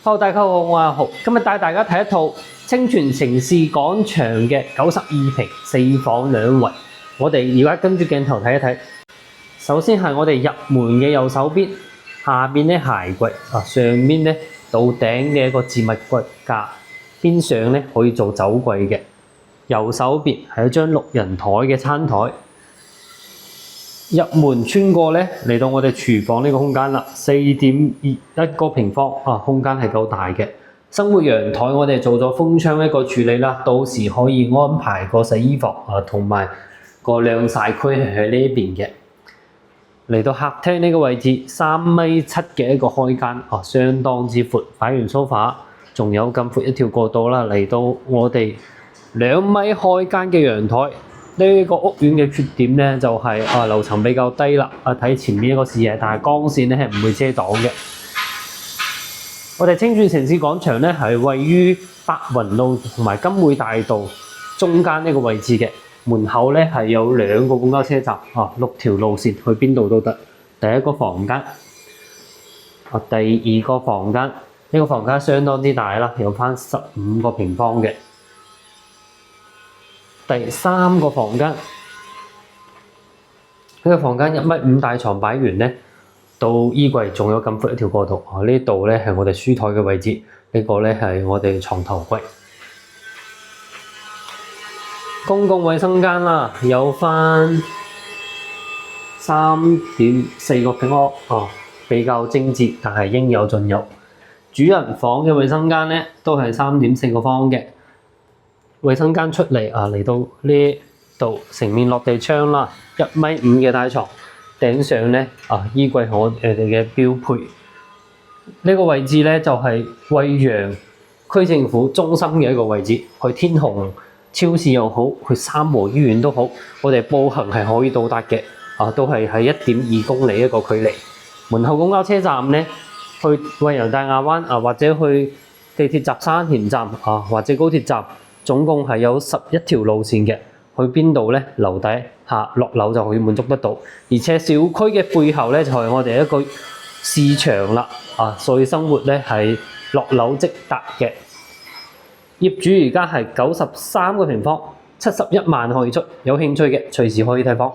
Hello，大家好，我係阿豪，今日帶大家睇一套清泉城市廣場嘅92平4房2衛。我哋而家跟住鏡頭睇一睇。首先係我哋入門嘅右手邊，下邊咧鞋櫃上面咧到頂嘅一個置物櫃架，邊上咧可以做酒櫃嘅。右手邊係一張6人台嘅餐台。入門穿過咧嚟到我哋廚房呢個空間啦，4.1個平方空間係夠大嘅。生活陽台我哋做咗封窗一個處理啦，到時可以安排個洗衣房同埋個晾曬區係喺呢邊嘅。嚟到客廳呢個位置，3.7米嘅一個開間相當之闊，擺完梳化，仲有咁闊一條過道啦。嚟到我哋2米開間嘅陽台。呢個屋苑嘅缺點咧就係樓層比較低啦，睇前面一個視野，但係光線咧係唔會遮擋嘅。我哋清泉城市廣場咧係位於白雲路同埋金匯大道中間呢個位置嘅，門口咧係有2個公交車站，6條路線去邊度都得。第一個房間，第二個房間，呢個房間相當之大啦，有翻15個平方嘅。第3個房間，呢個房間1.5米大床擺完咧，到衣櫃仲有咁闊一條過道。呢度咧係我哋書台嘅位置，呢個咧係我哋床頭櫃。公共衛生間啦，有翻3.4個平方，比較精緻，但係應有盡有。主人房嘅衛生間咧都係3.4個方嘅。衛生間出嚟嚟到呢度成面落地窗啦，1.5米嘅大床，頂上咧衣櫃係我哋嘅標配。呢個位置咧就係惠陽區政府中心嘅一個位置，去天虹超市又好，去三和醫院都好，我哋步行係可以到達嘅，都係喺1.2公里一個距離。門口公交車站咧，去惠陽大亞灣或者去地鐵站沙田站或者高鐵站。總共係有11條路線嘅，去邊度咧？樓底下落樓就可以滿足得到。而且小區嘅背後咧就係我哋一個市場啦，所以生活咧係落樓即達嘅。業主而家係93個平方，71萬可以出，有興趣嘅隨時可以睇房。